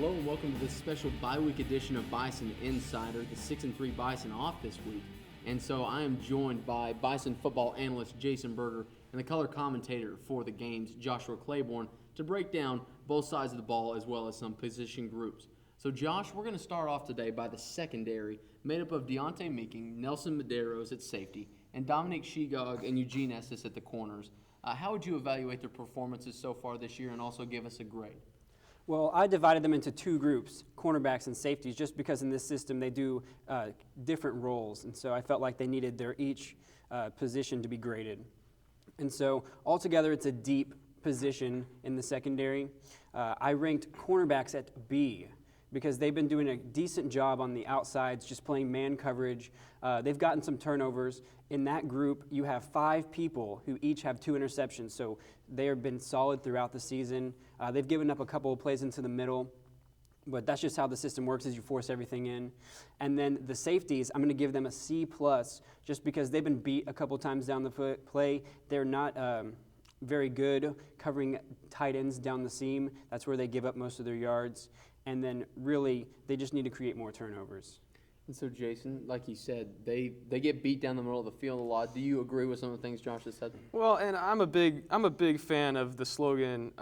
Hello and welcome to this special bye-week edition of Bison Insider. The 6-3 Bison off this week. And so I am joined by Bison football analyst Jason Berger and the color commentator for the games, Joshua Claibourn, to break down both sides of the ball as well as some position groups. So Josh, we're going to start off today by the secondary, made up of Deontay Meeking, Nelson Medeiros at safety, and Dominic Shegog and Eugene Estes at the corners. How would you evaluate their performances so far this year and also give us a grade? Well, I divided them into two groups, cornerbacks and safeties, just because in this system they do different roles. And so I felt like they needed their each position to be graded. And so altogether it's a deep position in the secondary. I ranked cornerbacks at B because they've been doing a decent job on the outsides, just playing man coverage. They've gotten some turnovers. In that group, you have 5 people who each have 2 interceptions, so they have been solid throughout the season. They've given up a couple of plays into the middle, but that's just how the system works, is you force everything in. And then the safeties, I'm going to give them a C+, just because they've been beat a couple times down the play. They're not very good covering tight ends down the seam. That's where they give up most of their yards. And then really, they just need to create more turnovers. And so, Jason, like you said, they get beat down the middle of the field a lot. Do you agree with some of the things Josh has said? Well, and I'm a big fan of the slogan,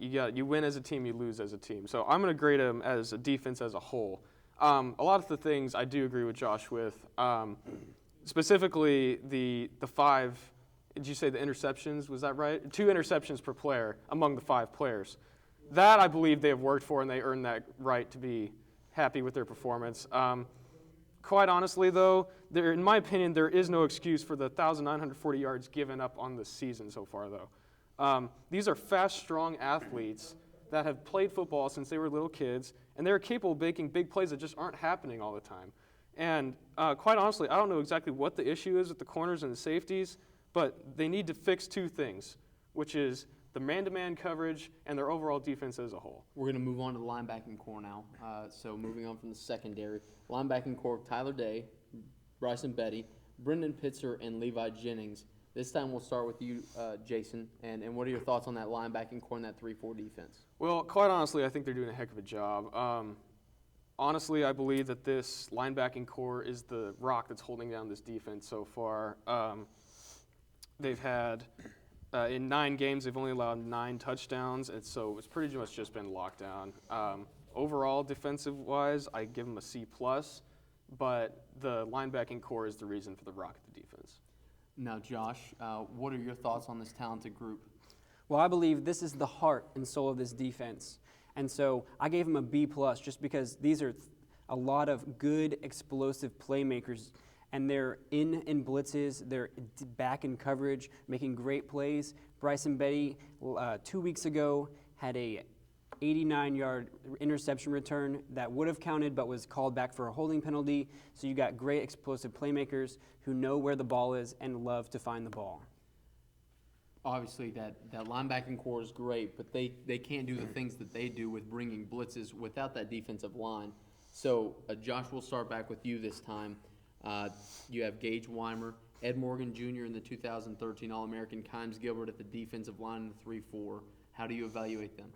you win as a team, you lose as a team. So I'm going to grade them as a defense as a whole. A lot of the things I do agree with Josh with, specifically the 5, did you say the interceptions, was that right? 2 interceptions per player among the 5 players. That I believe they have worked for, and they earned that right to be happy with their performance. Quite honestly, though, in my opinion, there is no excuse for the 1,940 yards given up on the season so far, though. These are fast, strong athletes that have played football since they were little kids, and they're capable of making big plays that just aren't happening all the time. And quite honestly, I don't know exactly what the issue is with the corners and the safeties, but they need to fix 2 things, which is the man-to-man coverage, and their overall defense as a whole. We're going to move on to the linebacking core now. So moving on from the secondary, linebacking core, Tyler Day, Bryson Betty, Brendan Pitzer, and Levi Jennings. This time we'll start with you, Jason, and what are your thoughts on that linebacking core and that 3-4 defense? Well, quite honestly, I think they're doing a heck of a job. Honestly, I believe that this linebacking core is the rock that's holding down this defense so far. They've had... in 9 games, they've only allowed 9 touchdowns, and so it's pretty much just been locked down. Overall, defensive-wise, I give them a C+, but the linebacking core is the reason for the rock of the defense. Now, Josh, what are your thoughts on this talented group? Well, I believe this is the heart and soul of this defense. And so I gave them a B+, just because these are a lot of good, explosive playmakers. And they're in blitzes, they're back in coverage, making great plays. Bryson Betty, 2 weeks ago, had a 89-yard interception return that would have counted but was called back for a holding penalty. So you got great explosive playmakers who know where the ball is and love to find the ball. Obviously, that linebacking core is great, but they can't do the things that they do with bringing blitzes without that defensive line. So, Josh, we'll start back with you this time. You have Gage Weimer, Ed Morgan Jr. in the 2013 All-American, Kimes Gilbert at the defensive line in the 3-4. How do you evaluate them?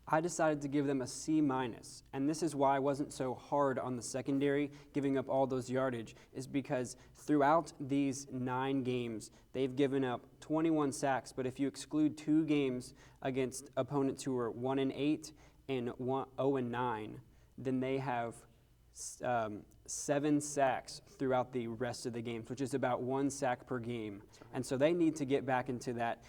I decided to give them a C-, and this is why I wasn't so hard on the secondary, giving up all those yardage, is because throughout these 9 games, they've given up 21 sacks, but if you exclude 2 games against opponents who are 1-8 and 0-9, then they have 7 sacks throughout the rest of the games, which is about 1 sack per game. And so they need to get back into that,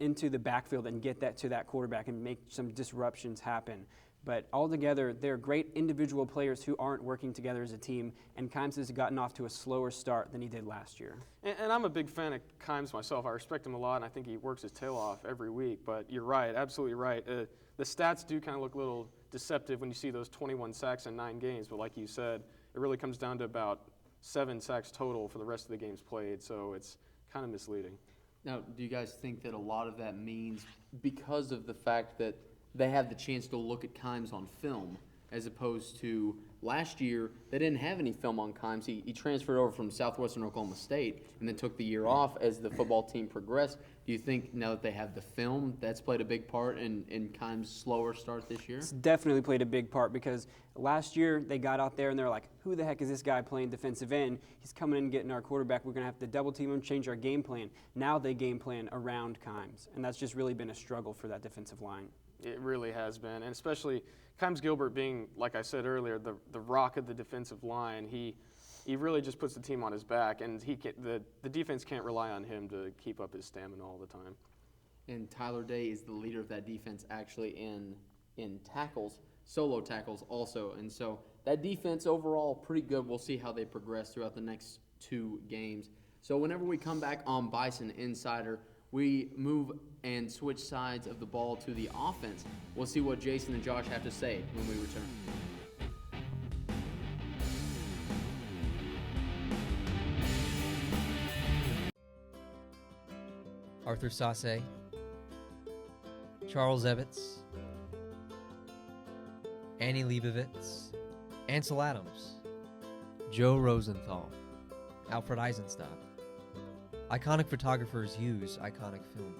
into the backfield and get that to that quarterback and make some disruptions happen. But altogether, they're great individual players who aren't working together as a team, and Kimes has gotten off to a slower start than he did last year. And I'm a big fan of Kimes myself. I respect him a lot, and I think he works his tail off every week. But you're right, absolutely right. The stats do kind of look a little deceptive when you see those 21 sacks in 9 games, but like you said, it really comes down to about 7 sacks total for the rest of the games played, so it's kind of misleading. Now, do you guys think that a lot of that means because of the fact that they have the chance to look at Kimes on film as opposed to last year they didn't have any film on Kimes. He transferred over from Southwestern Oklahoma State and then took the year off as the football team progressed. Do you think now that they have the film, that's played a big part in Kimes' slower start this year? It's definitely played a big part because last year they got out there and they're like, who the heck is this guy playing defensive end? He's coming in and getting our quarterback. We're going to have to double team him, change our game plan. Now they game plan around Kimes, and that's just really been a struggle for that defensive line. It really has been, and especially Kimes Gilbert being, like I said earlier, the rock of the defensive line. He really just puts the team on his back, and the defense can't rely on him to keep up his stamina all the time. And Tyler Day is the leader of that defense actually in tackles, solo tackles also. And so that defense overall pretty good. We'll see how they progress throughout the next 2 games. So whenever we come back on Bison Insider, we move and switch sides of the ball to the offense. We'll see what Jason and Josh have to say when we return. Arthur Sasse, Charles Evitz, Annie Leibovitz, Ansel Adams, Joe Rosenthal, Alfred Eisenstadt. Iconic photographers use iconic film.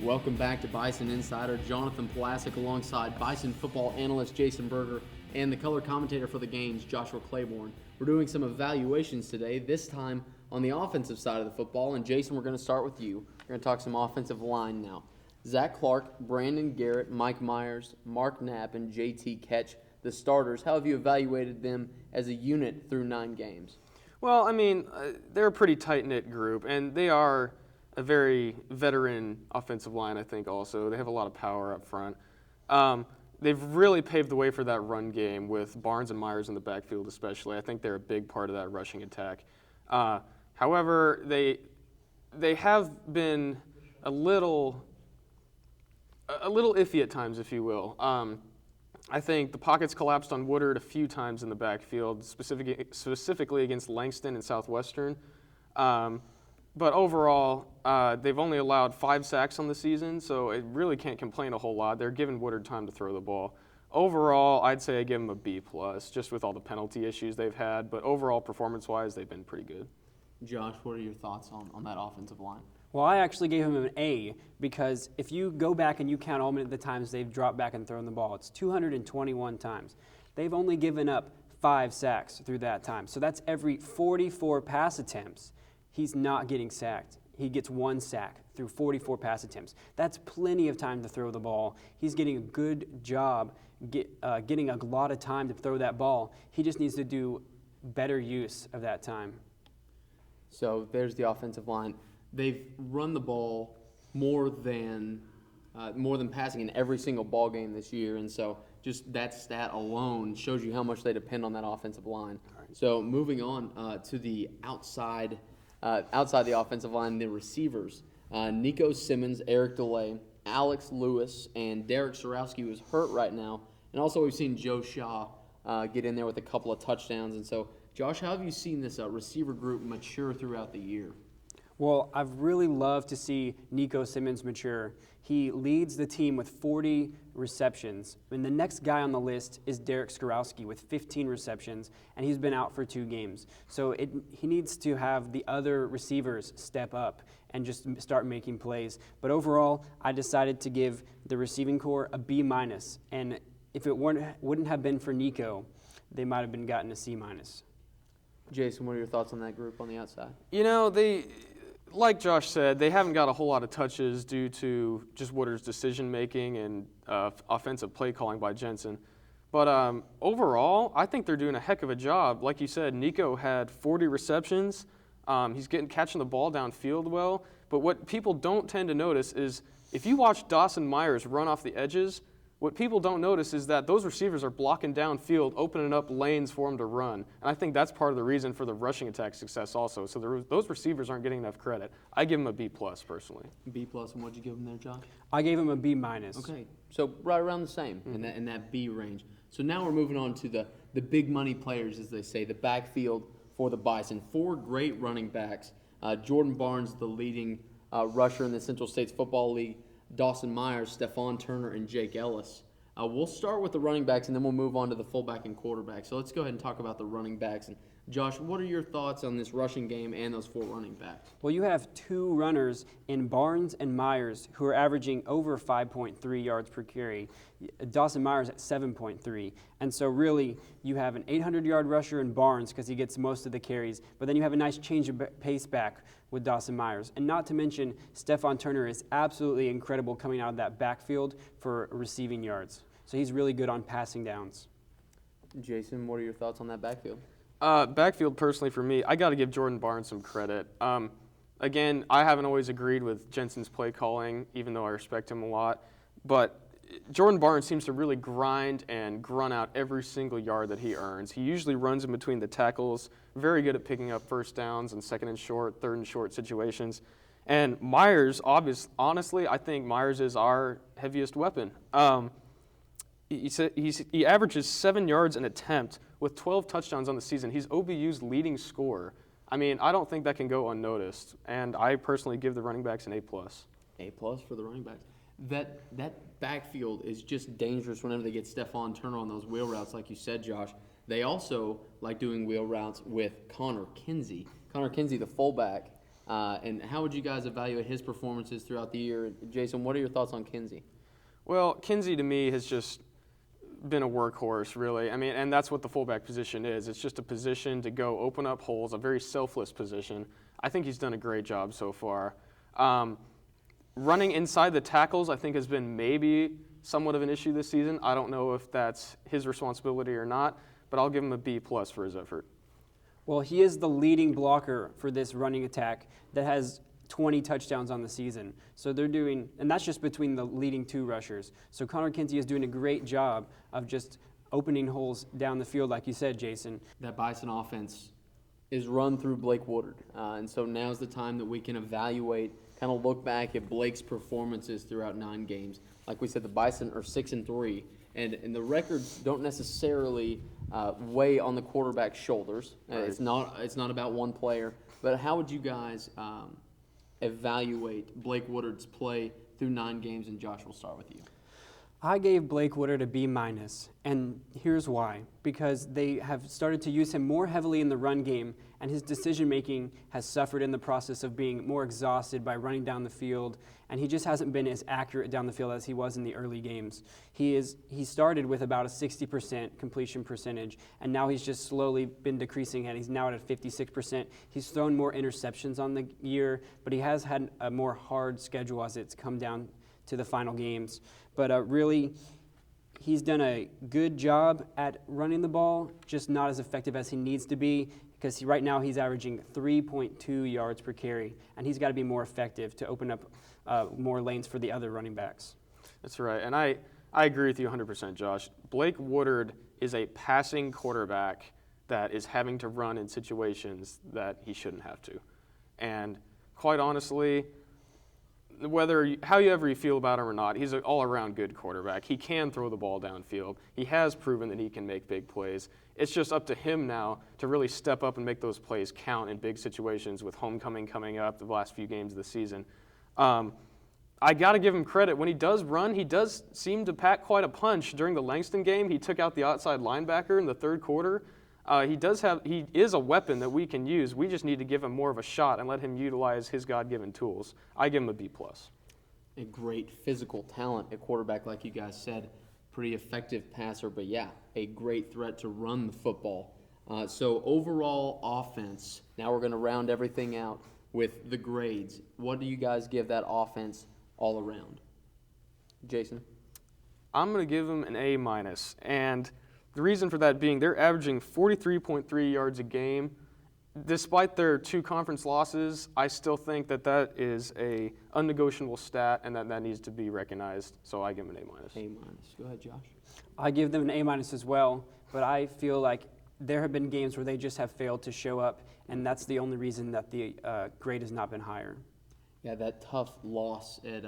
Welcome back to Bison Insider. Jonathan Polasek alongside Bison football analyst Jason Berger and the color commentator for the games, Joshua Claibourn. We're doing some evaluations today, this time on the offensive side of the football. And Jason, we're going to start with you. We're going to talk some offensive line now. Zach Clark, Brandon Garrett, Mike Myers, Mark Knapp, and J.T. Ketch, the starters. How have you evaluated them as a unit through 9 games? Well, I mean, they're a pretty tight-knit group, and they are a very veteran offensive line, I think, also. They have a lot of power up front. They've really paved the way for that run game with Barnes and Myers in the backfield especially. I think they're a big part of that rushing attack. However, they have been a little iffy at times, if you will. I think the pockets collapsed on Woodard a few times in the backfield, specifically against Langston and Southwestern. But overall, they've only allowed 5 sacks on the season, so it really can't complain a whole lot. They're giving Woodard time to throw the ball. Overall, I'd say I give them a B+, just with all the penalty issues they've had. But overall, performance-wise, they've been pretty good. Josh, what are your thoughts on that offensive line? Well, I actually gave him an A because if you go back and you count all the times they've dropped back and thrown the ball, it's 221 times. They've only given up 5 sacks through that time. So that's every 44 pass attempts. He's not getting sacked. He gets 1 sack through 44 pass attempts. That's plenty of time to throw the ball. He's getting a good job getting a lot of time to throw that ball. He just needs to do better use of that time. So there's the offensive line. They've run the ball more than passing in every single ball game this year, and so just that stat alone shows you how much they depend on that offensive line. Right. So moving on to the outside the offensive line, the receivers, Nico Simmons, Eric DeLay, Alex Lewis, and Derek Sorowski, who is hurt right now, and also we've seen Joe Shaw get in there with a couple of touchdowns. And so, Josh, how have you seen this receiver group mature throughout the year? Well, I've really loved to see Nico Simmons mature. He leads the team with 40 receptions. And the next guy on the list is Derek Skorowski with 15 receptions, and he's been out for 2 games. So he needs to have the other receivers step up and just start making plays. But overall, I decided to give the receiving core a B-. And if it wouldn't have been for Nico, they might have been gotten a C-. Jason, what are your thoughts on that group on the outside? You know, like Josh said, they haven't got a whole lot of touches due to just Woodard's decision-making and offensive play calling by Jensen. But overall, I think they're doing a heck of a job. Like you said, Nico had 40 receptions. He's catching the ball downfield well. But what people don't tend to notice is if you watch Dawson Myers run off the edges, what people don't notice is that those receivers are blocking downfield, opening up lanes for him to run. And I think that's part of the reason for the rushing attack success also. So those receivers aren't getting enough credit. I give them a B+ personally. B+, and what'd you give them there, Josh? I gave him a B-. Okay, so right around the same in that B range. So now we're moving on to the big money players, as they say, the backfield for the Bison. 4 great running backs. Jordan Barnes, the leading rusher in the Central States Football League, Dawson Myers, Stephon Turner, and Jake Ellis. We'll start with the running backs, and then we'll move on to the fullback and quarterback. So let's go ahead and talk about the running backs. And Josh, what are your thoughts on this rushing game and those 4 running backs? Well, you have 2 runners in Barnes and Myers who are averaging over 5.3 yards per carry. Dawson Myers at 7.3. And so really you have an 800-yard rusher in Barnes because he gets most of the carries, but then you have a nice change of pace back with Dawson Myers. And not to mention, Stephon Turner is absolutely incredible coming out of that backfield for receiving yards. So he's really good on passing downs. Jason, what are your thoughts on that backfield? Backfield, personally, for me, I got to give Jordan Barnes some credit. Again, I haven't always agreed with Jensen's play calling, even though I respect him a lot. But Jordan Barnes seems to really grind and grunt out every single yard that he earns. He usually runs in between the tackles, very good at picking up first downs and second and short, third and short situations. And Myers, honestly, I think Myers is our heaviest weapon. He averages 7 yards an attempt with 12 touchdowns on the season. He's OBU's leading scorer. I mean, I don't think that can go unnoticed. And I personally give the running backs an A+. A+ for the running backs. That backfield is just dangerous whenever they get Stephon Turner on those wheel routes, like you said, Josh. They also like doing wheel routes with Connor Kinsey. Connor Kinsey, the fullback. And how would you guys evaluate his performances throughout the year? Jason, what are your thoughts on Kinsey? Well, Kinsey to me has just been a workhorse, really. I mean, and that's what the fullback position is. It's just a position to go open up holes, a very selfless position. I think he's done a great job so far. Running inside the tackles, I think, has been maybe somewhat of an issue this season. I don't know if that's his responsibility or not, but I'll give him a B+ for his effort. Well, he is the leading blocker for this running attack that has 20 touchdowns on the season. So they're doing, and that's just between the leading 2 rushers. So Connor Kinsey is doing a great job of just opening holes down the field, like you said, Jason. That Bison offense is run through Blake Woodard. And so now's the time that we can evaluate, kind of look back at Blake's performances throughout 9 games. Like we said, the Bison are 6-3, and the records don't necessarily weigh on the quarterback's shoulders. Right. It's not about one player. But how would you guys evaluate Blake Woodard's play through 9 games? And Josh, we'll start with you. I gave Blake Woodard a B-, and here's why. Because they have started to use him more heavily in the run game, and his decision-making has suffered in the process of being more exhausted by running down the field, and he just hasn't been as accurate down the field as he was in the early games. He started with about a 60% completion percentage, and now he's just slowly been decreasing, and he's now at a 56%. He's thrown more interceptions on the year, but he has had a more hard schedule as it's come down to the final games. But really, he's done a good job at running the ball, just not as effective as he needs to be, because right now he's averaging 3.2 yards per carry, and he's got to be more effective to open up more lanes for the other running backs. That's right, and I agree with you 100%, Josh. Blake Woodard is a passing quarterback that is having to run in situations that he shouldn't have to. And quite honestly, however you feel about him or not, he's an all-around good quarterback. He can throw the ball downfield. He has proven that he can make big plays. It's just up to him now to really step up and make those plays count in big situations with homecoming coming up, the last few games of the season. I got to give him credit. When he does run, he does seem to pack quite a punch. During the Langston game, he took out the outside linebacker in the 3rd quarter. He is a weapon that we can use. We just need to give him more of a shot and let him utilize his God-given tools. I give him a B+. A great physical talent at quarterback, like you guys said. Pretty effective passer, but yeah, a great threat to run the football. So overall offense, now we're going to round everything out with the grades. What do you guys give that offense all around? Jason? I'm going to give him an A-, and the reason for that being they're averaging 43.3 yards a game. Despite their 2 conference losses, I still think that is a unnegotiable stat and that needs to be recognized. So I give them an A-. A-. Go ahead, Josh. I give them an A- as well, but I feel like there have been games where they just have failed to show up, and that's the only reason that the grade has not been higher. Yeah, that tough loss at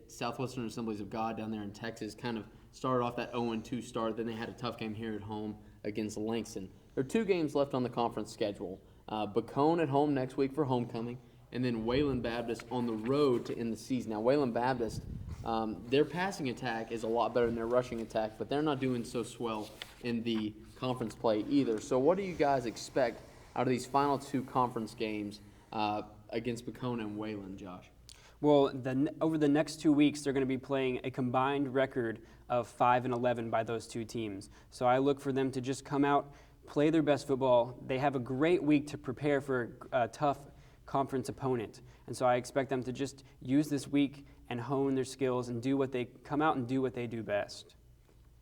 Southwestern Assemblies of God down there in Texas kind of started off that 0-2 start. Then they had a tough game here at home against Langston. There are 2 games left on the conference schedule. Bacone at home next week for homecoming, and then Wayland Baptist on the road to end the season. Now, Wayland Baptist, their passing attack is a lot better than their rushing attack, but they're not doing so swell in the conference play either. So what do you guys expect out of these final 2 conference games against Bacone and Wayland, Josh? Well, over the next 2 weeks, they're going to be playing a combined record of 5-11 by those 2 teams. So I look for them to just come out, play their best football. They have a great week to prepare for a tough conference opponent. And so I expect them to just use this week and hone their skills and come out and do what they do best.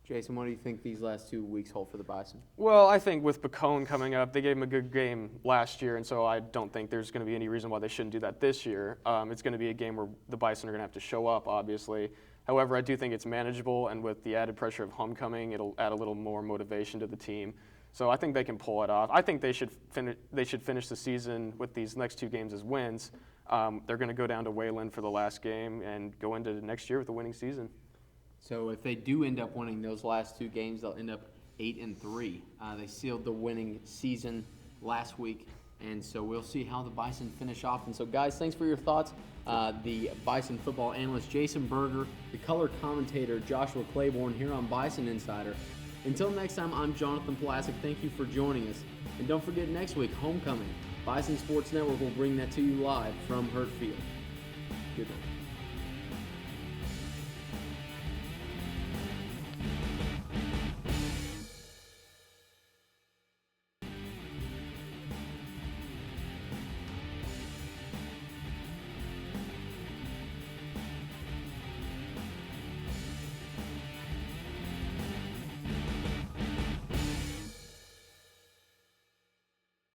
Jason, what do you think these last 2 weeks hold for the Bison? Well, I think with Bacone coming up, they gave them a good game last year, and so I don't think there's going to be any reason why they shouldn't do that this year. It's going to be a game where the Bison are going to have to show up, obviously. However, I do think it's manageable, and with the added pressure of homecoming, it'll add a little more motivation to the team. So I think they can pull it off. I think they should finish the season with these next 2 games as wins. They're going to go down to Wayland for the last game and go into next year with a winning season. So if they do end up winning those last 2 games, they'll end up 8-3. They sealed the winning season last week, and so we'll see how the Bison finish off. And so, guys, thanks for your thoughts. The Bison football analyst Jason Berger, the color commentator Joshua Claibourn here on Bison Insider. Until next time, I'm Jonathan Polasek. Thank you for joining us. And don't forget, next week, homecoming. Bison Sports Network will bring that to you live from Hurt Field. Good night.